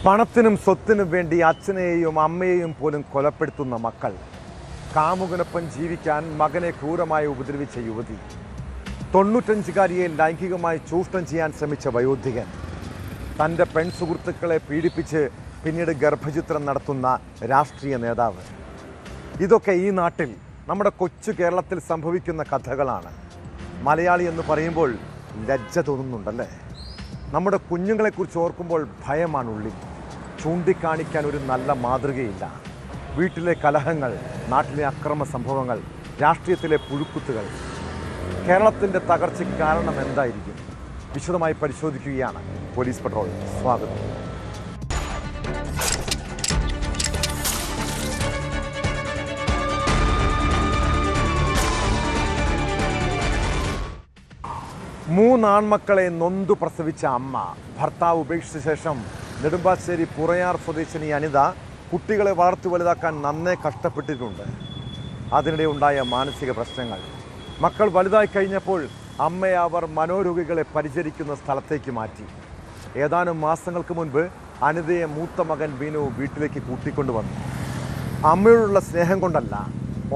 പണത്തിനും സ്വത്തിനും വേണ്ടി അച്ഛനെയും അമ്മയെയും പോലും കൊലപ്പെടുത്തുന്ന മക്കൾ, കാമുകനൊപ്പം ജീവിക്കാൻ മകനെ ക്രൂരമായി ഉപദ്രവിച്ച യുവതി, 95-കാരിയെ ലൈംഗികമായി ചൂഷണം ചെയ്യാൻ ശ്രമിച്ച വയോധികൻ, തൻ്റെ പെൺസുഹൃത്തുക്കളെ പീഡിപ്പിച്ച് പിന്നീട് ഗർഭചിത്രം നടത്തുന്ന രാഷ്ട്രീയ നേതാവ്. ഇതൊക്കെ ഈ നാട്ടിൽ, നമ്മുടെ കൊച്ചു കേരളത്തിൽ സംഭവിക്കുന്ന കഥകളാണ്. മലയാളി എന്ന് പറയുമ്പോൾ ലജ്ജ തോന്നുന്നുണ്ടല്ലേ? നമ്മുടെ കുഞ്ഞുങ്ങളെക്കുറിച്ച് ഓർക്കുമ്പോൾ ഭയമാണ് ഉള്ളിൽ. ചൂണ്ടിക്കാണിക്കാൻ ഒരു നല്ല മാതൃകയില്ല. വീട്ടിലെ കലഹങ്ങൾ, നാട്ടിലെ അക്രമ സംഭവങ്ങൾ, രാഷ്ട്രീയത്തിലെ പുഴുക്കുത്തുകൾ. കേരളത്തിൻ്റെ തകർച്ചയ്ക്ക് കാരണം എന്തായിരിക്കും? വിശദമായി പരിശോധിക്കുകയാണ് പോലീസ് പട്രോൾ. സ്വാഗതം. മൂന്നാൺമക്കളെ നൊന്തു പ്രസവിച്ച അമ്മ, ഭർത്താവ് ഉപേക്ഷിച്ച ശേഷം നെടുമ്പാശ്ശേരി പുറയാർ സ്വദേശിനി അനിത കുട്ടികളെ വളർത്തി വലുതാക്കാൻ നന്നേ കഷ്ടപ്പെട്ടിട്ടുണ്ട്. അതിനിടെ ഉണ്ടായ മാനസിക പ്രശ്നങ്ങൾ. മക്കൾ വലുതായി കഴിഞ്ഞപ്പോൾ അമ്മയെ അവർ മനോരോഗികളെ പരിചരിക്കുന്ന സ്ഥലത്തേക്ക് മാറ്റി. ഏതാനും മാസങ്ങൾക്ക് മുൻപ് അനിതയെ മൂത്ത മകൻ ബിനു വീട്ടിലേക്ക് കൂട്ടിക്കൊണ്ടുവന്നു. അമ്മയോടുള്ള സ്നേഹം കൊണ്ടല്ല,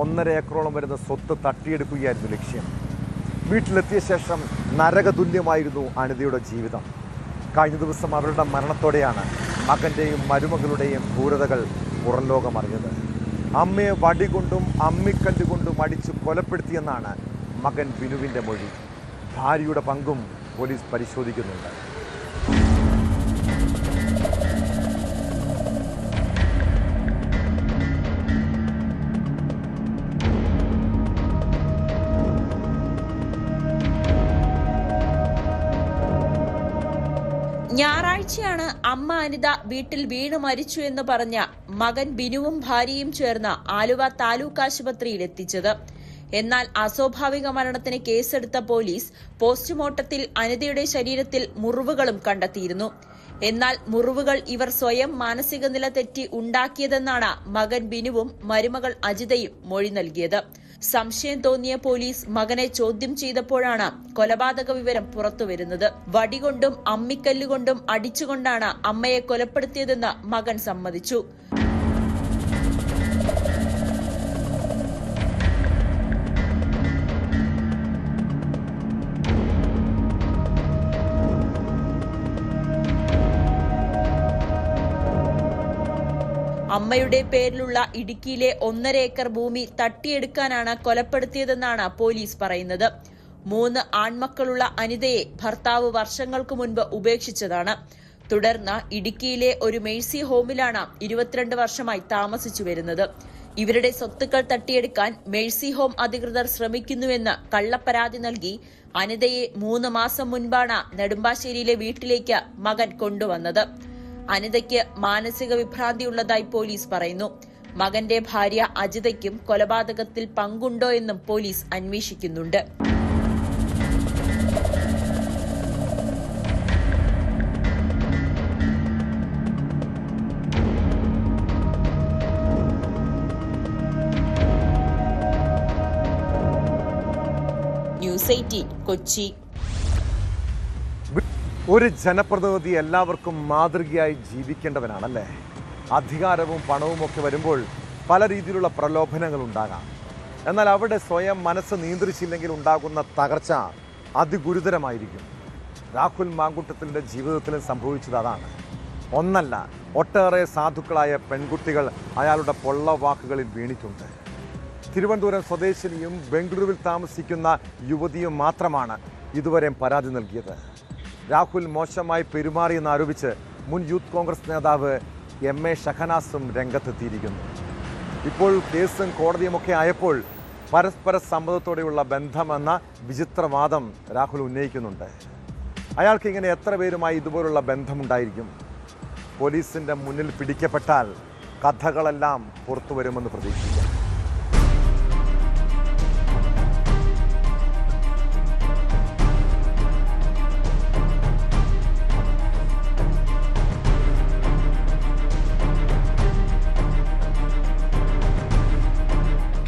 1.5 ഏക്കറോളം വരുന്ന സ്വത്ത് തട്ടിയെടുക്കുകയായിരുന്നു ലക്ഷ്യം. വീട്ടിലെത്തിയ ശേഷം നരകതുല്യമായിരുന്നു അനിതയുടെ ജീവിതം. കഴിഞ്ഞ ദിവസം അവരുടെ മരണത്തോടെയാണ് മകൻ്റെയും മരുമകളുടെയും ക്രൂരതകൾ പുറം ലോകമറിഞ്ഞത്. അമ്മയെ വടികൊണ്ടും അമ്മിക്കല്ലുകൊണ്ടും അടിച്ചു കൊലപ്പെടുത്തിയെന്നാണ് മകൻ ബിനുവിൻ്റെ മൊഴി. ഭാര്യയുടെ പങ്കും പോലീസ് പരിശോധിക്കുന്നുണ്ട്. ഞായറാഴ്ചയാണ് അമ്മ അനിത വീട്ടിൽ വീണു മരിച്ചു എന്ന് പറഞ്ഞ മകൻ ബിനുവും ഭാര്യയും ചേർന്ന് ആലുവ താലൂക്ക് ആശുപത്രിയിൽ എത്തിച്ചത്. എന്നാൽ അസ്വാഭാവിക മരണത്തിന് കേസെടുത്ത പോലീസ് പോസ്റ്റ്മോർട്ടത്തിൽ അനിതയുടെ ശരീരത്തിൽ മുറിവുകളും കണ്ടെത്തിയിരുന്നു. എന്നാൽ മുറിവുകൾ ഇവർ സ്വയം മാനസിക നില തെറ്റി ഉണ്ടാക്കിയതെന്നാണ് മകൻ ബിനുവും മരുമകൾ അജിതയും മൊഴി നൽകിയത്. സംശയം തോന്നിയ പോലീസ് മകനെ ചോദ്യം ചെയ്തപ്പോഴാണ് കൊലപാതക വിവരം പുറത്തുവരുന്നത്. വടികൊണ്ടും അമ്മിക്കല്ലുകൊണ്ടും അടിച്ചുകൊണ്ടാണ് അമ്മയെ കൊലപ്പെടുത്തിയതെന്ന് മകൻ സമ്മതിച്ചു. അമ്മയുടെ പേരിലുള്ള ഇടുക്കിയിലെ 1.5 ഏക്കർ ഭൂമി തട്ടിയെടുക്കാനാണ് കൊലപ്പെടുത്തിയതെന്നാണ് പോലീസ് പറയുന്നത്. 3 ആൺമക്കളുള്ള അനിതയെ ഭർത്താവ് വർഷങ്ങൾക്ക് മുൻപ് ഉപേക്ഷിച്ചതാണ്. തുടർന്ന് ഇടുക്കിയിലെ ഒരു മേഴ്സി ഹോമിലാണ് 22 വർഷമായി താമസിച്ചു വരുന്നത്. ഇവരുടെ സ്വത്തുക്കൾ തട്ടിയെടുക്കാൻ മേഴ്സി ഹോം അധികൃതർ ശ്രമിക്കുന്നുവെന്ന് കള്ളപ്പരാതി നൽകി അനിതയെ 3 മാസം മുൻപാണ് നെടുമ്പാശ്ശേരിയിലെ വീട്ടിലേക്ക് മകൻ കൊണ്ടുവന്നത്. അനിതയ്ക്ക് മാനസിക വിഭ്രാന്തിയുള്ളതായി പോലീസ് പറയുന്നു. മകന്റെ ഭാര്യ അജിതയ്ക്കും കൊലപാതകത്തിൽ പങ്കുണ്ടോ എന്നും പോലീസ് അന്വേഷിക്കുന്നുണ്ട്. ന്യൂസ് 18 കൊച്ചി. ഒരു ജനപ്രതിനിധി എല്ലാവർക്കും മാതൃകയായി ജീവിക്കേണ്ടവനാണല്ലേ? അധികാരവും പണവും ഒക്കെ വരുമ്പോൾ പല രീതിയിലുള്ള പ്രലോഭനങ്ങൾ ഉണ്ടാകാം. എന്നാൽ അവിടെ സ്വയം മനസ്സ് നിയന്ത്രിച്ചില്ലെങ്കിൽ ഉണ്ടാകുന്ന തകർച്ച അതിഗുരുതരമായിരിക്കും. രാഹുൽ മാങ്കൂട്ടത്തിൻ്റെ ജീവിതത്തിലും സംഭവിച്ചത് അതാണ്. ഒന്നല്ല, ഒട്ടേറെ സാധുക്കളായ പെൺകുട്ടികൾ അയാളുടെ പൊള്ളവാക്കുകളിൽ വീണിട്ടുണ്ട്. തിരുവനന്തപുരം സ്വദേശിനിയും ബംഗളൂരുവിൽ താമസിക്കുന്ന യുവതിയും മാത്രമാണ് ഇതുവരെ പരാതി നൽകിയത്. രാഹുൽ മോശമായി പെരുമാറിയെന്ന് ആരോപിച്ച് മുൻ യൂത്ത് കോൺഗ്രസ് നേതാവ് MA ഷഹനാസും രംഗത്തെത്തിയിരിക്കുന്നു. ഇപ്പോൾ കേസും കോടതിയുമൊക്കെ ആയപ്പോൾ പരസ്പര സമ്മതത്തോടെയുള്ള ബന്ധമെന്ന വിചിത്രവാദം രാഹുൽ ഉന്നയിക്കുന്നുണ്ട്. അയാൾക്ക് ഇങ്ങനെ എത്ര പേരുമായി ഇതുപോലുള്ള ബന്ധമുണ്ടായിരിക്കും? പോലീസിൻ്റെ മുന്നിൽ പിടിക്കപ്പെട്ടാൽ കഥകളെല്ലാം പുറത്തു വരുമെന്ന് പ്രതീക്ഷിക്കാം.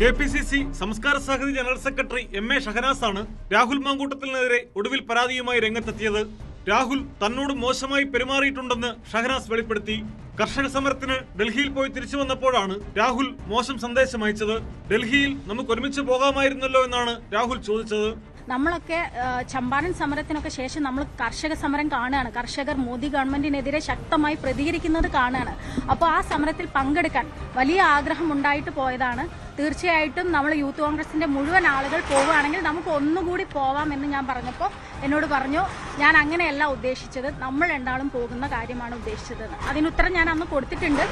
KPCC സംസ്കാര സമിതി ജനറൽ സെക്രട്ടറി MA ഷഹനാസാണ് രാഹുൽ മാങ്കൂട്ടത്തിനെതിരെ ഒടുവിൽ പരാതിയുമായി രംഗത്തെത്തിയത്. രാഹുൽ തന്നോട് മോശമായി പെരുമാറിയിട്ടുണ്ടെന്ന് ഷഹനാസ് വെളിപ്പെടുത്തി. കർഷക സമരത്തിന് ഡൽഹിയിൽ പോയി തിരിച്ചു വന്നപ്പോഴാണ് രാഹുൽ മോശം സന്ദേശം അയച്ചത്. ഡൽഹിയിൽ നമുക്ക് ഒരുമിച്ച് പോകാമായിരുന്നല്ലോ എന്നാണ് രാഹുൽ ചോദിച്ചത്. നമ്മളൊക്കെ ചമ്പാരൻ സമരത്തിനൊക്കെ ശേഷം നമ്മൾ കർഷക സമരം കാണുകയാണ്. കർഷകർ മോദി ഗവൺമെന്റിനെതിരെ ശക്തമായി പ്രതികരിക്കുന്നത് കാണുകയാണ്. അപ്പോൾ ആ സമരത്തിൽ പങ്കെടുക്കാൻ വലിയ ആഗ്രഹം ഉണ്ടായിട്ട് പോയതാണ്. തീർച്ചയായിട്ടും നമ്മൾ യൂത്ത് കോൺഗ്രസിന്റെ മുഴുവൻ ആളുകൾ പോവുകയാണെങ്കിൽ നമുക്ക് ഒന്നുകൂടി പോവാം എന്ന് ഞാൻ പറഞ്ഞപ്പോൾ എന്നോട് പറഞ്ഞു, ഞാൻ അങ്ങനെയല്ല ഉദ്ദേശിച്ചത്, നമ്മൾ രണ്ടാളും പോകുന്ന കാര്യമാണ് ഉദ്ദേശിച്ചത്. അതിനുത്തരം ഞാൻ അന്ന് കൊടുത്തിട്ടുണ്ട്.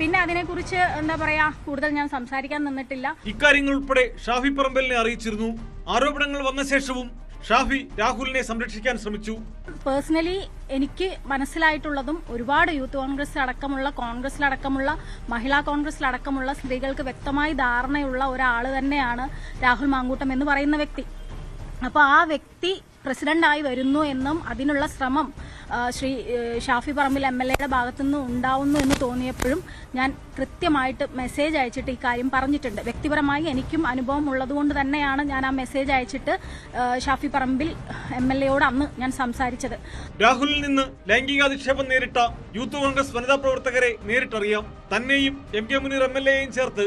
പിന്നെ അതിനെക്കുറിച്ച് എന്താ പറയാ, കൂടുതൽ ഞാൻ സംസാരിക്കാൻ നിന്നിട്ടില്ല. ഇക്കാര്യങ്ങൾ ഉൾപ്പെടെ ഷാഫി പറമ്പലിനെ അറിയിച്ചിരുന്നു. ആരോപണങ്ങൾ വന്ന ശേഷവും ഷാഫി രാഹുലിനെ സംരക്ഷിക്കാൻ ശ്രമിച്ചു. പേഴ്സണലി എനിക്ക് മനസ്സിലായിട്ടുള്ളതും ഒരുപാട് യൂത്ത് കോൺഗ്രസിലടക്കമുള്ള, കോൺഗ്രസിലടക്കമുള്ള, മഹിളാ കോൺഗ്രസിലടക്കമുള്ള സ്ത്രീകൾക്ക് വ്യക്തമായി ധാരണയുള്ള ഒരാൾ തന്നെയാണ് രാഹുൽ മാങ്കൂട്ടം എന്ന് പറയുന്ന വ്യക്തി. അപ്പോൾ ആ വ്യക്തി പ്രസിഡന്റായി വരുന്നു എന്നും അതിനുള്ള ശ്രമം ശ്രീ ഷാഫി പറമ്പിൽ MLA ഭാഗത്തുനിന്ന് ഉണ്ടാവുന്നു എന്ന് തോന്നിയപ്പോഴും ഞാൻ കൃത്യമായിട്ട് മെസ്സേജ് അയച്ചിട്ട് ഈ കാര്യം പറഞ്ഞിട്ടുണ്ട്. വ്യക്തിപരമായി എനിക്കും അനുഭവം ഉള്ളതുകൊണ്ട് തന്നെയാണ് ഞാൻ ആ മെസ്സേജ് അയച്ചിട്ട് ഷാഫി പറമ്പിൽ MLAയോട് അന്ന് ഞാൻ സംസാരിച്ചത്. രാഹുലിൽ നിന്ന് ലൈംഗികാധിക്ഷേപം നേരിട്ട യൂത്ത് കോൺഗ്രസ് വനിതാ പ്രവർത്തകരെ നേരിട്ടറിയാം. തന്നെയും MK മുനീർ MLAയെയും ചേർത്ത്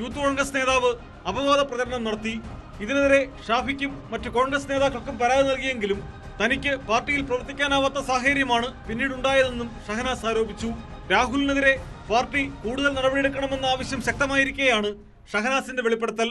യൂത്ത് കോൺഗ്രസ് നേതാവ് അപവാദ പ്രചരണം നടത്തി. ഇതിനെതിരെ ഷാഫിക്കും മറ്റു കോൺഗ്രസ് നേതാക്കൾക്കും പരാതി നൽകിയെങ്കിലും തനിക്ക് പാർട്ടിയിൽ പ്രവർത്തിക്കാനാവാത്ത സാഹചര്യമാണ് പിന്നീടുണ്ടായതെന്നും ഷഹനാസ് ആരോപിച്ചു. രാഹുലിനെതിരെ പാർട്ടി കൂടുതൽ നടപടിയെടുക്കണമെന്ന ആവശ്യം ശക്തമായിരിക്കെയാണ് ഷഹനാസിന്റെ വെളിപ്പെടുത്തൽ.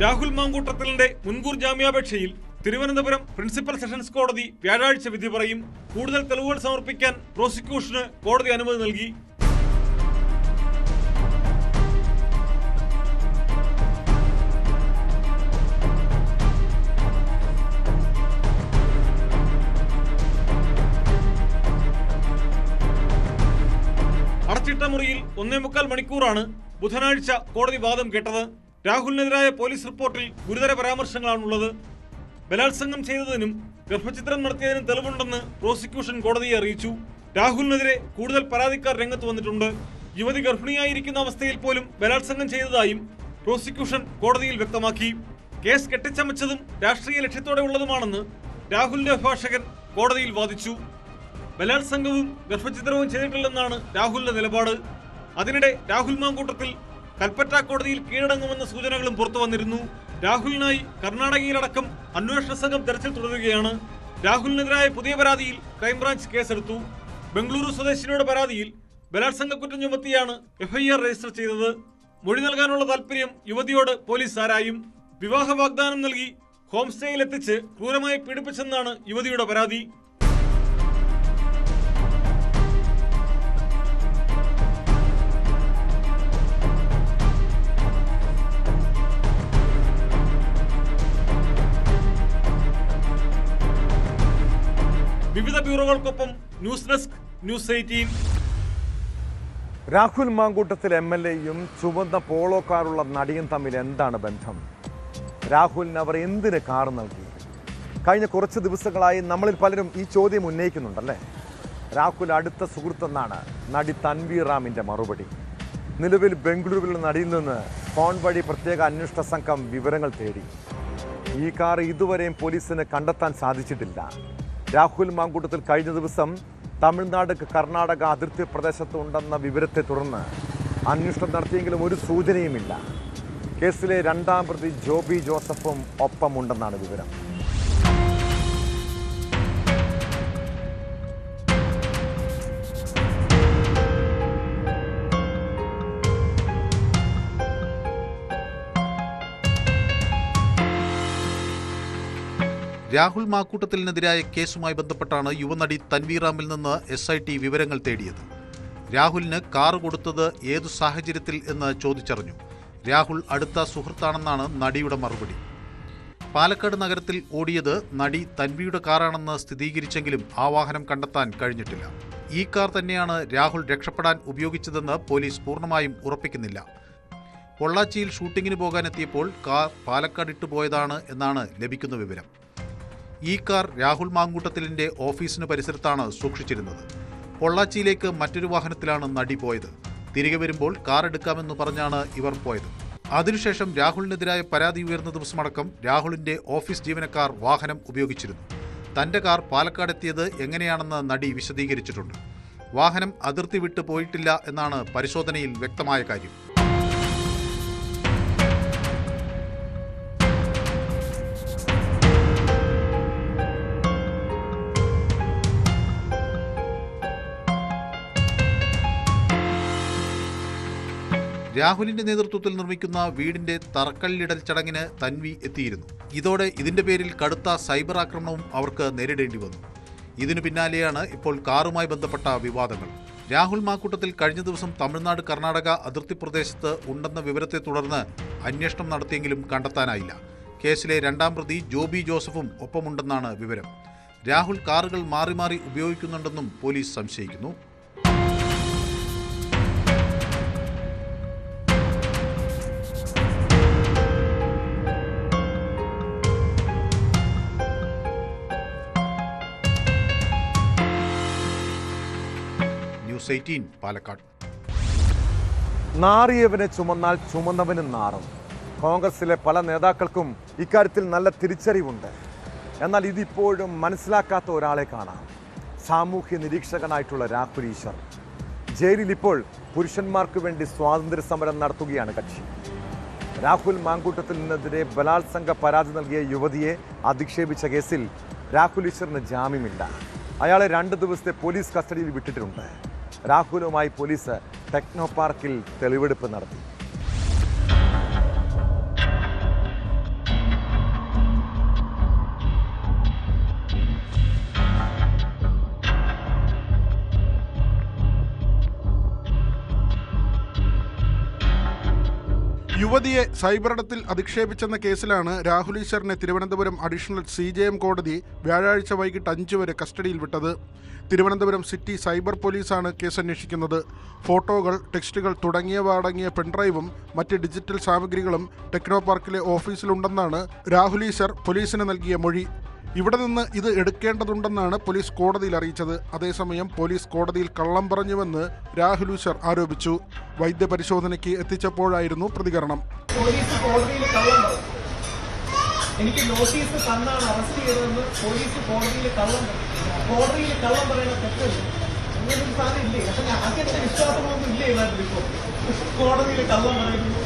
രാഹുൽ മാങ്കൂട്ടത്തിലിന്റെ മുൻകൂർ ജാമ്യാപേക്ഷയിൽ തിരുവനന്തപുരം പ്രിൻസിപ്പൽ സെഷൻസ് കോടതി വ്യാഴാഴ്ച വിധി പറയും. കൂടുതൽ തെളിവുകൾ സമർപ്പിക്കാൻ പ്രോസിക്യൂഷന് കോടതി അനുമതി നൽകി. അടച്ചിട്ട മുറിയിൽ 1.25 മണിക്കൂറാണ് ബുധനാഴ്ച കോടതി വാദം കേട്ടത്. രാഹുലിനെതിരായ പോലീസ് റിപ്പോർട്ടിൽ ഗുരുതര പരാമർശങ്ങളാണുള്ളത്. ബലാത്സംഗം ചെയ്തതിനും ഗർഭചിത്രം നടത്തിയതിനും തെളിവുണ്ടെന്ന് പ്രോസിക്യൂഷൻ കോടതിയെ അറിയിച്ചു. രാഹുലിനെതിരെ കൂടുതൽ പരാതിക്കാർ രംഗത്ത് വന്നിട്ടുണ്ട്. യുവതി ഗർഭിണിയായിരിക്കുന്ന അവസ്ഥയിൽ പോലും ബലാത്സംഗം ചെയ്തതായും പ്രോസിക്യൂഷൻ കോടതിയിൽ വ്യക്തമാക്കി. കേസ് കെട്ടിച്ചമച്ചതും രാഷ്ട്രീയ ലക്ഷ്യത്തോടെ ഉള്ളതുമാണെന്ന് രാഹുലിന്റെ അഭിഭാഷകൻ കോടതിയിൽ വാദിച്ചു. ബലാത്സംഗവും ഗർഭചിത്രവും ചെയ്തിട്ടില്ലെന്നാണ് രാഹുലിന്റെ നിലപാട്. അതിനിടെ രാഹുൽ മാങ്കൂട്ടത്തിൽ കൽപ്പറ്റ കോടതിയിൽ കീഴടങ്ങുമെന്ന സൂചനകളും പുറത്തു വന്നിരുന്നു. രാഹുലിനായി കർണാടകയിലടക്കം അന്വേഷണ സംഘം തെരച്ചിൽ തുടരുകയാണ്. രാഹുലിനെതിരായ പുതിയ പരാതിയിൽ ക്രൈംബ്രാഞ്ച് കേസെടുത്തു. ബംഗളൂരു സ്വദേശിനിയുടെ പരാതിയിൽ ബലാത്സംഗ കുറ്റം ചുമത്തിയാണ് FIR രജിസ്റ്റർ ചെയ്തത്. മൊഴി നൽകാനുള്ള താൽപര്യം യുവതിയോട് പോലീസ് ആരായും. വിവാഹ വാഗ്ദാനം നൽകി ഹോം സ്റ്റേയിൽ എത്തിച്ച് ക്രൂരമായി പീഡിപ്പിച്ചെന്നാണ് യുവതിയുടെ പരാതി. വിവിധ ബ്യൂറോകൾക്കൊപ്പം news desk, news 18. Rahul Mankoottathil MLAയും ചുവന്ന പോളോക്കാറുള്ള നടിയും തമ്മിൽ എന്താണ് ബന്ധം? രാഹുലിന് അവർ എന്തിന് കാർ നൽകി? കഴിഞ്ഞ കുറച്ച് ദിവസങ്ങളായി നമ്മളിൽ പലരും ഈ ചോദ്യം ഉന്നയിക്കുന്നുണ്ടല്ലേ. രാഹുൽ അടുത്ത സുഹൃത്തെന്നാണ് നടി തൻവീർ റാമിൻ്റെ മറുപടി. നിലവിൽ ബംഗളൂരുവിൽ നടിയിൽ നിന്ന് ഫോൺ വഴി പ്രത്യേക അന്വേഷണ സംഘം വിവരങ്ങൾ തേടി. ഈ കാർ ഇതുവരെയും പോലീസിന് കണ്ടെത്താൻ സാധിച്ചിട്ടില്ല. രാഹുൽ മാങ്കൂട്ടത്തിൽ കഴിഞ്ഞ ദിവസം തമിഴ്നാട് കർണാടക അതിർത്തി പ്രദേശത്ത് ഉണ്ടെന്ന വിവരത്തെ തുടർന്ന് അന്വേഷണം നടത്തിയെങ്കിലും ഒരു സൂചനയുമില്ല. കേസിലെ 2ാം പ്രതി ജോബി ജോസഫും ഒപ്പമുണ്ടെന്നാണ് വിവരം. രാഹുൽ മാക്കൂട്ടത്തിനെതിരായ കേസുമായി ബന്ധപ്പെട്ടാണ് യുവനടി തൻവീർ റാമിൽ നിന്ന് SIT വിവരങ്ങൾ തേടിയത്. രാഹുലിന് കാർ കൊടുത്തത് ഏതു സാഹചര്യത്തിൽ എന്ന് ചോദിച്ചറിഞ്ഞു. രാഹുൽ അടുത്ത സുഹൃത്താണെന്നാണ് നടിയുടെ മറുപടി. പാലക്കാട് നഗരത്തിൽ ഓടിയത് നടി തൻവിയുടെ കാറാണെന്ന് സ്ഥിരീകരിച്ചെങ്കിലും ആ വാഹനം കണ്ടെത്താൻ കഴിഞ്ഞിട്ടില്ല. ഈ കാർ തന്നെയാണ് രാഹുൽ രക്ഷപ്പെടാൻ ഉപയോഗിച്ചതെന്ന് പോലീസ് പൂർണ്ണമായും ഉറപ്പിക്കുന്നില്ല. പൊള്ളാച്ചിയിൽ ഷൂട്ടിങ്ങിന് പോകാനെത്തിയപ്പോൾ കാർ പാലക്കാട് ഇട്ടുപോയതാണ് എന്നാണ് ലഭിക്കുന്ന വിവരം. ഈ കാർ രാഹുൽ മാങ്കൂട്ടത്തിലിന്റെ ഓഫീസിന് പരിസരത്താണ് സൂക്ഷിച്ചിരുന്നത്. പൊള്ളാച്ചിയിലേക്ക് മറ്റൊരു വാഹനത്തിലാണ് നടി പോയത്. തിരികെ വരുമ്പോൾ കാർ എടുക്കാമെന്ന് പറഞ്ഞാണ് ഇവർ പോയത്. അതിനുശേഷം രാഹുലിനെതിരായ പരാതി ഉയർന്ന ദിവസമടക്കം രാഹുലിന്റെ ഓഫീസ് ജീവനക്കാർ വാഹനം ഉപയോഗിച്ചിരുന്നു. തന്റെ കാർ പാലക്കാടെത്തിയത് എങ്ങനെയാണെന്ന് നടി വിശദീകരിച്ചിട്ടുണ്ട്. വാഹനം അതിർത്തി വിട്ട് പോയിട്ടില്ല എന്നാണ് പരിശോധനയിൽ വ്യക്തമായ കാര്യം. രാഹുലിന്റെ നേതൃത്വത്തിൽ നിർമ്മിക്കുന്ന വീടിന്റെ തറക്കല്ലിടൽ ചടങ്ങിന് തൻവി എത്തിയിരുന്നു. ഇതോടെ ഇതിന്റെ പേരിൽ കടുത്ത സൈബർ ആക്രമണവും അവർക്ക് നേരിടേണ്ടി വന്നു. ഇതിനു പിന്നാലെയാണ് ഇപ്പോൾ കാറുമായി ബന്ധപ്പെട്ട വിവാദങ്ങൾ. രാഹുൽ മാങ്കൂട്ടത്തിൽ കഴിഞ്ഞ ദിവസം തമിഴ്നാട് കർണാടക അതിർത്തി പ്രദേശത്ത് ഉണ്ടെന്ന വിവരത്തെ തുടർന്ന് അന്വേഷണം നടത്തിയെങ്കിലും കണ്ടെത്താനായില്ല. കേസിലെ രണ്ടാം പ്രതി ജോബി ജോസഫും ഒപ്പമുണ്ടെന്നാണ് വിവരം. രാഹുൽ കാറുകൾ മാറി മാറി ഉപയോഗിക്കുന്നുണ്ടെന്നും പോലീസ് സംശയിക്കുന്നു. ന്യൂസ് 18 പാലക്കാട്. നാറിയവനെ ചുമന്നാൽ ചുമന്നവനും നാറും. കോൺഗ്രസിലെ പല നേതാക്കൾക്കും ഇക്കാര്യത്തിൽ നല്ല തിരിച്ചറിവുണ്ട്. എന്നാൽ ഇതിപ്പോഴും മനസ്സിലാക്കാത്ത ഒരാളെ കാണാം. സാമൂഹ്യ നിരീക്ഷകനായിട്ടുള്ള രാഹുൽ ഈശ്വർ. ജയിലിൽ ഇപ്പോൾ പുരുഷന്മാർക്ക് വേണ്ടി സ്വാതന്ത്ര്യ സമരം നടത്തുകയാണ് കക്ഷി. രാഹുൽ മാങ്കൂട്ടത്തിനെതിരെ ബലാത്സംഗ പരാതി നൽകിയ യുവതിയെ അധിക്ഷേപിച്ച കേസിൽ രാഹുൽ ഈശ്വറിന് ജാമ്യമില്ല. അയാളെ 2 ദിവസത്തെ പോലീസ് കസ്റ്റഡിയിൽ വിട്ടിട്ടുണ്ട്. രാഹുലുമായി പോലീസ് ടെക്നോ പാർക്കിൽ തെളിവെടുപ്പ് നടത്തി. യുവതിയെ സൈബറിടത്തിൽ അധിക്ഷേപിച്ചെന്ന കേസിലാണ് രാഹുൽ ഈശ്വറിനെ തിരുവനന്തപുരം അഡീഷണൽ CJM കോടതി വ്യാഴാഴ്ച വൈകിട്ട് 5 വരെ കസ്റ്റഡിയിൽ വിട്ടത്. തിരുവനന്തപുരം സിറ്റി സൈബർ പോലീസാണ് കേസ് അന്വേഷിക്കുന്നത്. ഫോട്ടോകൾ, ടെക്സ്റ്റുകൾ തുടങ്ങിയവ അടങ്ങിയ പെൺഡ്രൈവും മറ്റ് ഡിജിറ്റൽ സാമഗ്രികളും ടെക്നോ പാർക്കിലെ ഓഫീസിലുണ്ടെന്നാണ് രാഹുൽ ഈശ്വർ പോലീസിന് നൽകിയ മൊഴി. ഇവിടെ നിന്ന് ഇത് എടുക്കേണ്ടതുണ്ടെന്നാണ് പോലീസ് കോടതിയിൽ അറിയിച്ചത്. അതേസമയം പോലീസ് കോടതിയിൽ കള്ളം പറഞ്ഞുവെന്ന് രാഹുൽ ഈശ്വർ ആരോപിച്ചു. വൈദ്യപരിശോധനയ്ക്ക് എത്തിച്ചപ്പോഴായിരുന്നു പ്രതികരണം. എനിക്ക് നോട്ടീസ് തന്നാണ് അറസ്റ്റ് ചെയ്തതെന്ന് പോലീസ് കോടതിയിൽ കള്ളം പറയുന്ന തെറ്റല്ല. അങ്ങനൊരു സാധനം ഇല്ലേ? അപ്പൊ അങ്ങനത്തെ വിശ്വാസമൊന്നും ഇല്ലേ നാട്ടിലിപ്പോൾ? കോടതിയിൽ കള്ളം പറയുന്നു.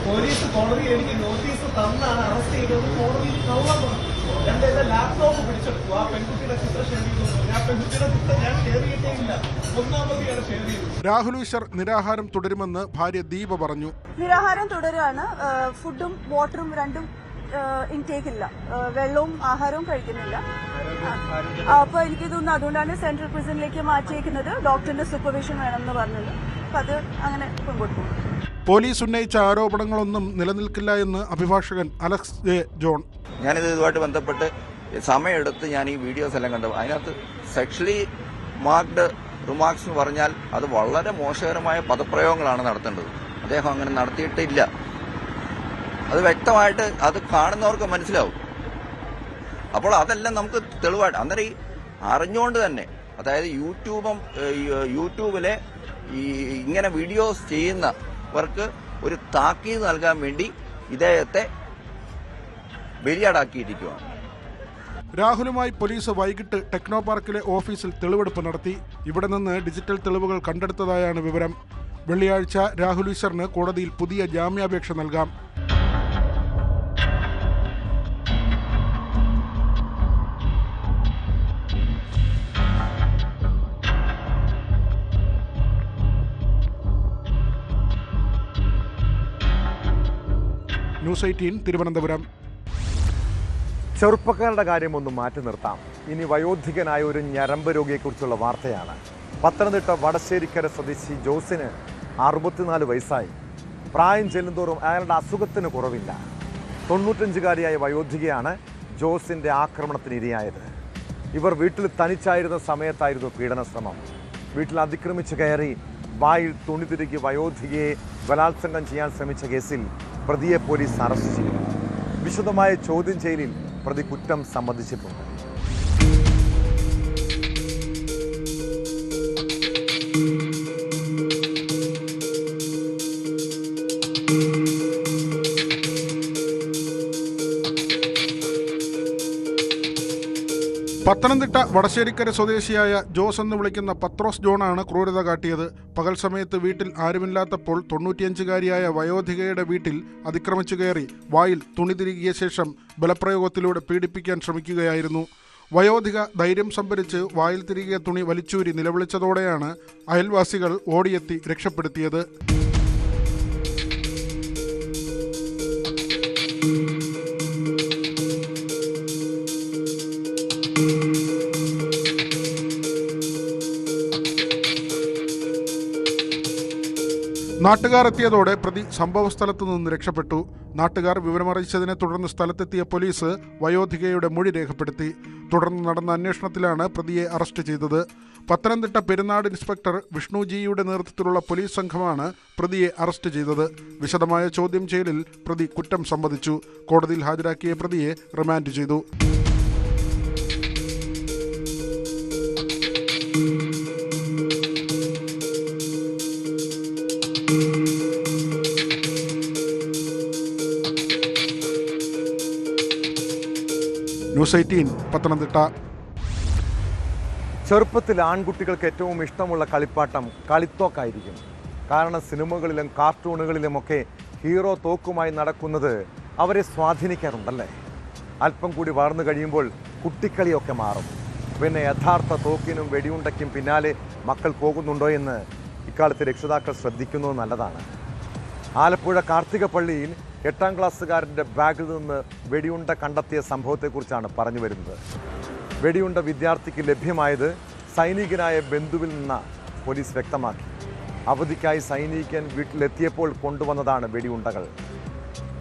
പോലീസ് കോടതിയിൽ എനിക്ക് നോട്ടീസ് തന്നാണ് അറസ്റ്റ് ചെയ്തത് കോടതിയിൽ കള്ളം പറഞ്ഞു. എന്റെ ലാപ്ടോപ്പ് പിടിച്ചെടുത്തു. ആ പെൺകുട്ടിയുടെ ചിത്രം ഷെയർ ചെയ്തു. ആ പെൺകുട്ടിയുടെ ചിത്രം ഞാൻ ഷെയർ ചെയ്തിട്ടേ ഇല്ല. 1-ാം പ്രതിയാണ് ഷെയർ ചെയ്തത്. രാഹുൽ ഈശ്വർ നിരാഹാരം തുടരുമെന്ന് ഭാര്യ ദീപ പറഞ്ഞു. നിരാഹാരം തുടരുകയാണ്. ഫുഡും വാട്ടറും രണ്ടും ഇൻടേക്ക് ഇല്ല. വെള്ളവും ആഹാരവും കഴിക്കുന്നില്ല. അപ്പോൾ എനിക്ക് തോന്നുന്നു അതുകൊണ്ടാണ് സെൻട്രൽ പ്രിസണിലേക്ക് മാറ്റിയേക്കുന്നത്. ഡോക്ടറിന്റെ സൂപ്പർവിഷൻ വേണമെന്ന് പറഞ്ഞത്. അപ്പം അത് അങ്ങനെ മുമ്പോട്ട് പോകും. പോലീസ് ഉന്നയിച്ച ആരോപണങ്ങളൊന്നും നിലനിൽക്കില്ല എന്ന് അഭിഭാഷകൻ അലക്സ് ജെ ജോൺ. ഇതുമായിട്ട് ബന്ധപ്പെട്ട് സമയമെടുത്ത് ഞാൻ ഈ വീഡിയോസ് എല്ലാം കണ്ടു. അതിനകത്ത് സെക്ഷലി മാർക്ക്ഡ് റിമാർക്സ് എന്ന് പറഞ്ഞാൽ അത് വളരെ മോശകരമായ പദപ്രയോഗങ്ങളാണ് നടത്തേണ്ടത്. അദ്ദേഹം അങ്ങനെ നടത്തിയിട്ടില്ല. അത് വ്യക്തമായിട്ട് അത് കാണുന്നവർക്ക് മനസ്സിലാവും. അപ്പോൾ അതെല്ലാം നമുക്ക് തെളിവായിട്ട് അന്നേരം ഈ അറിഞ്ഞുകൊണ്ട് തന്നെ, അതായത് യൂട്യൂബിലെ ഈ ഇങ്ങനെ വീഡിയോസ് ചെയ്യുന്നവർക്ക് ഒരു താക്കീത് നൽകാൻ വേണ്ടി ഇദ്ദേഹത്തെ ബലിയാടാക്കിയിരിക്കുകയാണ്. രാഹുലുമായി പോലീസ് വൈകിട്ട് ടെക്നോ പാർക്കിലെ ഓഫീസിൽ തെളിവെടുപ്പ് നടത്തി. ഇവിടെ നിന്ന് ഡിജിറ്റൽ തെളിവുകൾ കണ്ടെടുത്തതായാണ് വിവരം. വെള്ളിയാഴ്ച രാഹുൽ ഈശ്വറിന് കോടതിയിൽ പുതിയ ജാമ്യാപേക്ഷ നൽകാം. ന്യൂസ് 18 തിരുവനന്തപുരം. ചെറുപ്പക്കാരുടെ കാര്യം ഒന്ന് മാറ്റി നിർത്താം. ഇനി വയോധികനായ ഒരു ഞരമ്പ് രോഗിയെക്കുറിച്ചുള്ള വാർത്തയാണ്. പത്തനംതിട്ട വടശ്ശേരിക്കര സ്വദേശി ജോസിന് 64 വയസ്സായി. പ്രായം ചെല്ലുന്തോറും അയാളുടെ അസുഖത്തിന് കുറവില്ല. 95-കാരിയായ വയോധികയാണ് ജോസിൻ്റെ ആക്രമണത്തിന് ഇരയായത്. ഇവർ വീട്ടിൽ തനിച്ചായിരുന്ന സമയത്തായിരുന്നു പീഡന ശ്രമം. വീട്ടിൽ അതിക്രമിച്ച് കയറി വായിൽ തുണി തിരുകി വയോധികയെ ബലാത്സംഗം ചെയ്യാൻ ശ്രമിച്ച കേസിൽ പ്രതിയെ പോലീസ് അറസ്റ്റ് ചെയ്തു. വിശദമായ ചോദ്യം ചെയ്യലിൽ പ്രതി കുറ്റം സമ്മതിച്ചിട്ടുണ്ട്. പത്തനംതിട്ട വടശ്ശേരിക്കര സ്വദേശിയായ ജോസ് എന്ന് വിളിക്കുന്ന പത്രോസ് ജോണാണ് ക്രൂരത കാട്ടിയത്. പകൽ സമയത്ത് വീട്ടിൽ ആരുമില്ലാത്തപ്പോൾ 95-കാരിയായ വയോധികയുടെ വീട്ടിൽ അതിക്രമിച്ചു കയറി വായിൽ തുണി തിരുകിയ ശേഷം ബലപ്രയോഗത്തിലൂടെ പീഡിപ്പിക്കാൻ ശ്രമിക്കുകയായിരുന്നു. വയോധിക ധൈര്യം സംഭരിച്ച് വായിൽ തിരികിയ തുണി വലിച്ചൂരി നിലവിളിച്ചതോടെയാണ് അയൽവാസികൾ ഓടിയെത്തി രക്ഷപ്പെടുത്തിയത്. നാട്ടുകാർ എത്തിയതോടെ പ്രതി സംഭവസ്ഥലത്തു നിന്ന് രക്ഷപ്പെട്ടു. നാട്ടുകാർ വിവരമറിയിച്ചതിനെ തുടർന്ന് സ്ഥലത്തെത്തിയ പോലീസ് വയോധികയുടെ മൊഴി രേഖപ്പെടുത്തി. തുടർന്ന് നടന്ന അന്വേഷണത്തിലാണ് പ്രതിയെ അറസ്റ്റ് ചെയ്തത്. പത്തനംതിട്ട പെരുന്നാട് ഇൻസ്പെക്ടർ വിഷ്ണുജിയുടെ നേതൃത്വത്തിലുള്ള പോലീസ് സംഘമാണ് പ്രതിയെ അറസ്റ്റ് ചെയ്തത്. വിശദമായ ചോദ്യം ചെയ്യലിൽ പ്രതി കുറ്റം സമ്മതിച്ചു. കോടതിയിൽ ഹാജരാക്കിയ പ്രതിയെ റിമാൻഡ് ചെയ്തു. ന്യൂസ് 18 പത്തനംതിട്ട. ചെറുപ്പത്തിൽ ആൺകുട്ടികൾക്ക് ഏറ്റവും ഇഷ്ടമുള്ള കളിപ്പാട്ടം കളിത്തോക്കായിരിക്കും. കാരണം സിനിമകളിലും കാർട്ടൂണുകളിലുമൊക്കെ ഹീറോ തോക്കുമായി നടക്കുന്നത് അവരെ സ്വാധീനിക്കാറുണ്ടല്ലേ. അല്പം കൂടി വളർന്നു കഴിയുമ്പോൾ കുട്ടിക്കളിയൊക്കെ മാറും. പിന്നെ യഥാർത്ഥ തോക്കിനും വെടിയുണ്ടയ്ക്കും പിന്നാലെ മക്കൾ പോകുന്നുണ്ടോ എന്ന് ഇക്കാലത്ത് രക്ഷിതാക്കൾ ശ്രദ്ധിക്കുന്നത് നല്ലതാണ്. ആലപ്പുഴ കാർത്തികപ്പള്ളിയിൽ 8ാം ക്ലാസ്സുകാരൻ്റെ ബാഗിൽ നിന്ന് വെടിയുണ്ട കണ്ടെത്തിയ സംഭവത്തെക്കുറിച്ചാണ് പറഞ്ഞു വരുന്നത്. വെടിയുണ്ട വിദ്യാർത്ഥിക്ക് ലഭ്യമായത് സൈനികനായ ബന്ധുവിൽ നിന്ന് പോലീസ് വ്യക്തമാക്കി. അവധിക്കായി സൈനികൻ വീട്ടിലെത്തിയപ്പോൾ കൊണ്ടുവന്നതാണ് വെടിയുണ്ടകൾ.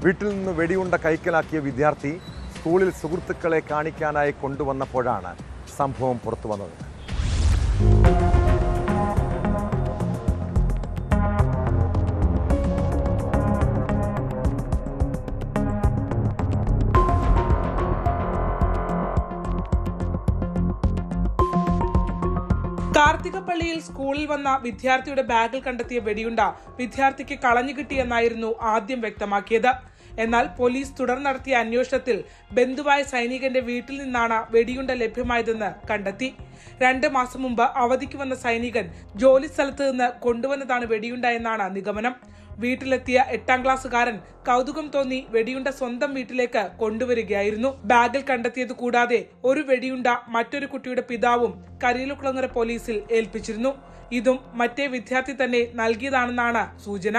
വീട്ടിൽ നിന്ന് വെടിയുണ്ട കൈക്കലാക്കിയ വിദ്യാർത്ഥി സ്കൂളിൽ സുഹൃത്തുക്കളെ കാണിക്കാനായി കൊണ്ടുവന്നപ്പോഴാണ് സംഭവം പുറത്തു വന്നത്. കാർത്തികപ്പള്ളിയിൽ സ്കൂളിൽ വന്ന വിദ്യാർത്ഥിയുടെ ബാഗിൽ കണ്ടെത്തിയ വെടിയുണ്ട വിദ്യാർത്ഥിക്ക് കളഞ്ഞു കിട്ടിയെന്നായിരുന്നു ആദ്യം വ്യക്തമാക്കിയത്. എന്നാൽ പോലീസ് തുടർ നടത്തിയ അന്വേഷണത്തിൽ ബന്ധുവായ സൈനികന്റെ വീട്ടിൽ നിന്നാണ് വെടിയുണ്ട ലഭ്യമായതെന്ന് കണ്ടെത്തി. 2 മാസം മുമ്പ് അവധിക്ക് വന്ന സൈനികൻ ജോലി സ്ഥലത്ത് നിന്ന് കൊണ്ടുവന്നതാണ് വെടിയുണ്ട എന്നാണ് നിഗമനം. വീട്ടിലെത്തിയ 8ാം ക്ലാസ്സുകാരൻ കൗതുകം തോന്നി വെടിയുണ്ട സ്വന്തം വീട്ടിലേക്ക് കൊണ്ടുവരികയായിരുന്നു. ബാഗിൽ കണ്ടെത്തിയത് കൂടാതെ ഒരു വെടിയുണ്ട മറ്റൊരു കുട്ടിയുടെ പിതാവും കരിയിലക്കുളങ്ങര പോലീസിൽ ഏൽപ്പിച്ചിരുന്നു. ഇതും മറ്റേ വിദ്യാർത്ഥി തന്നെ നൽകിയതാണെന്നാണ് സൂചന.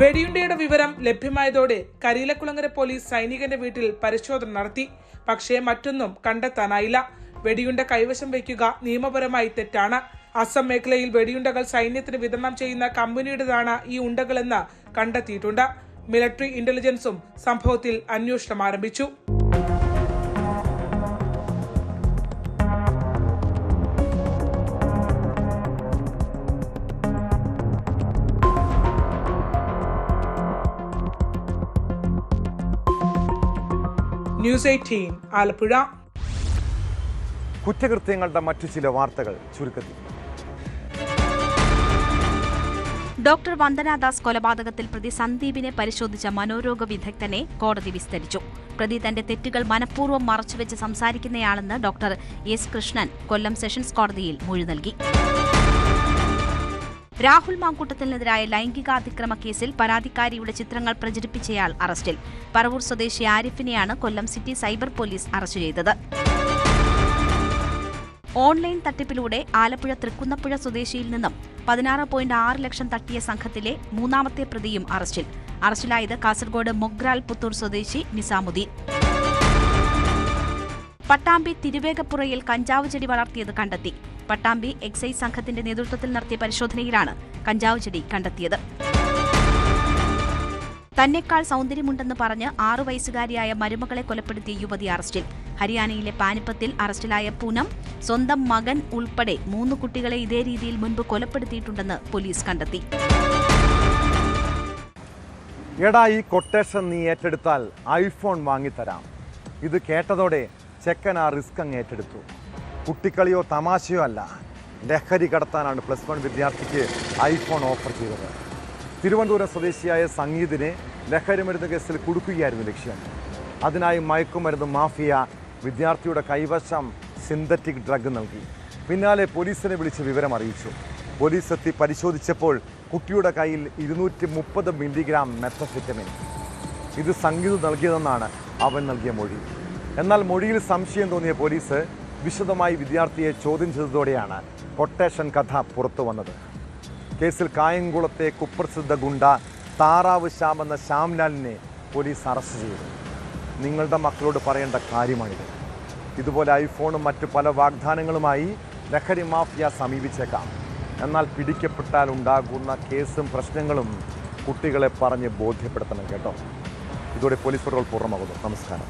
വെടിയുണ്ടയുടെ വിവരം ലഭ്യമായതോടെ കരിയിലക്കുളങ്ങര പോലീസ് സൈനികന്റെ വീട്ടിൽ പരിശോധന നടത്തി. പക്ഷേ മറ്റൊന്നും കണ്ടെത്താനായില്ല. വെടിയുണ്ട കൈവശം വയ്ക്കുക നിയമപരമായി തെറ്റാണ്. അസം മേഖലയിൽ വെടിയുണ്ടകൾ സൈന്യത്തിന് വിതരണം ചെയ്യുന്ന കമ്പനിയുടേതാണ് ഈ ഉണ്ടകളെന്ന് കണ്ടെത്തിയിട്ടുണ്ട്. മിലിറ്ററി ഇന്റലിജൻസും സംഭവത്തിൽ അന്വേഷണം ആരംഭിച്ചു. ന്യൂസ് 18 ആലപ്പുഴ. കുറ്റകൃത്യങ്ങളുടെ മറ്റു ചില വാർത്തകൾ ചുരുക്കത്തിൽ. ഡോക്ടർ വന്ദനാദാസ് കൊലപാതകത്തിൽ പ്രതി സന്ദീപിനെ പരിശോധിച്ച മനോരോഗ വിദഗ്ധനെ കോടതി വിസ്തരിച്ചു. പ്രതി തന്റെ തെറ്റുകൾ മനഃപൂർവ്വം മറച്ചുവെച്ച് സംസാരിക്കുന്നയാളെന്ന് ഡോക്ടർ എസ് കൃഷ്ണൻ കൊല്ലം സെഷൻസ് കോടതിയിൽ മൊഴി നൽകി. രാഹുൽ മാങ്കൂട്ടത്തിനെതിരായ ലൈംഗികാതിക്രമ കേസിൽ പരാതിക്കാരിയുടെ ചിത്രങ്ങൾ പ്രചരിപ്പിച്ചയാൾ അറസ്റ്റിൽ. പറവൂർ സ്വദേശി ആരിഫിനെയാണ് കൊല്ലം സിറ്റി സൈബർ പോലീസ് അറസ്റ്റ് ചെയ്തത്. ഓൺലൈൻ തട്ടിപ്പിലൂടെ ആലപ്പുഴ തൃക്കുന്നപ്പുഴ സ്വദേശിയിൽ നിന്നും 16.6 ലക്ഷം തട്ടിയ സംഘത്തിലെ 3ാമത്തെ പ്രതിയും അറസ്റ്റിൽ. അറസ്റ്റിലായത് കാസർഗോഡ് മൊഗ്രാൽ പുത്തൂർ സ്വദേശി നിസാമുദ്ദീൻ. പട്ടാമ്പി തിരുവേഗപ്പുറയിൽ കഞ്ചാവ് ചെടി വളർത്തിയത് കണ്ടെത്തി. പട്ടാമ്പി എക്സൈസ് സംഘത്തിന്റെ നേതൃത്വത്തിൽ നടത്തിയ പരിശോധനയിലാണ് കഞ്ചാവ് ചെടി കണ്ടെത്തിയത്. തന്നെക്കാൾ സൗന്ദര്യമുണ്ടെന്ന് പറഞ്ഞ് 6 വയസ്സുകാരിയായ മരുമകളെ കൊലപ്പെടുത്തിയ യുവതി അറസ്റ്റിൽ. ഹരിയാനയിലെ പാനിപ്പത്തിൽ അറസ്റ്റിലായ പൂനം സ്വന്തം മകൻ ഉൾപ്പെടെ 3 കുട്ടികളെ ഇതേ രീതിയിൽ മുൻപ് കൊലപ്പെടുത്തിയിട്ടുണ്ടെന്ന് പോലീസ് കണ്ടെത്തി. എടാ, ഈ കൊട്ടേഷൻ നീ ഏറ്റെടുത്താൽ ഐഫോൺ വാങ്ങിത്തരാം. ഇത് കേട്ടതോടെ ചെക്കൻ ആ റിസ്ക് അങ്ങ് ഏറ്റെടുത്തു. കുട്ടിക്കളിയോ തമാശയോ അല്ല, ലഹരി കടത്താനാണ് +1 വിദ്യാർത്ഥിക്ക് ഐഫോൺ ഓഫർ ചെയ്തത്. തിരുവനന്തപുരം സ്വദേശിയായ സംഗീതിനെ ലഹരിമരുന്ന് കേസിൽ കുടുക്കുകയായിരുന്നു ലക്ഷ്യം. അതിനായി മയക്കുമരുന്ന് മാഫിയ വിദ്യാർത്ഥിയുടെ കൈവശം സിന്തറ്റിക് ഡ്രഗ് നൽകി. പിന്നാലെ പോലീസിനെ വിളിച്ച് വിവരം അറിയിച്ചു. പോലീസ് എത്തി പരിശോധിച്ചപ്പോൾ കുട്ടിയുടെ കയ്യിൽ 230 മില്ലിഗ്രാം മെത്തഫെറ്റമിൻ. ഇത് സംഗീത് നൽകിയതെന്നാണ് അവൻ നൽകിയ മൊഴി. എന്നാൽ മൊഴിയിൽ സംശയം തോന്നിയ പോലീസ് വിശദമായി വിദ്യാർത്ഥിയെ ചോദ്യം ചെയ്തതോടെയാണ് കൊട്ടേഷൻ കഥ പുറത്തു വന്നത്. കേസിൽ കായംകുളത്തെ കുപ്രസിദ്ധ ഗുണ്ട താറാവ് ശ്യാം എന്ന ശ്യാംലാലിനെ പോലീസ് അറസ്റ്റ് ചെയ്തു. നിങ്ങളുടെ മക്കളോട് പറയേണ്ട കാര്യമാണിത്. ഇതുപോലെ ഐഫോണും മറ്റു പല വാഗ്ദാനങ്ങളുമായി ലഹരി മാഫിയ സമീപിച്ചേക്കാം. എന്നാൽ പിടിക്കപ്പെട്ടാൽ ഉണ്ടാകുന്ന കേസും പ്രശ്നങ്ങളും കുട്ടികളെ പറഞ്ഞ് ബോധ്യപ്പെടുത്തണം കേട്ടോ. ഇതോടെ പോലീസ് പട്രോൾ പൂർണ്ണമാകുന്നു. നമസ്കാരം.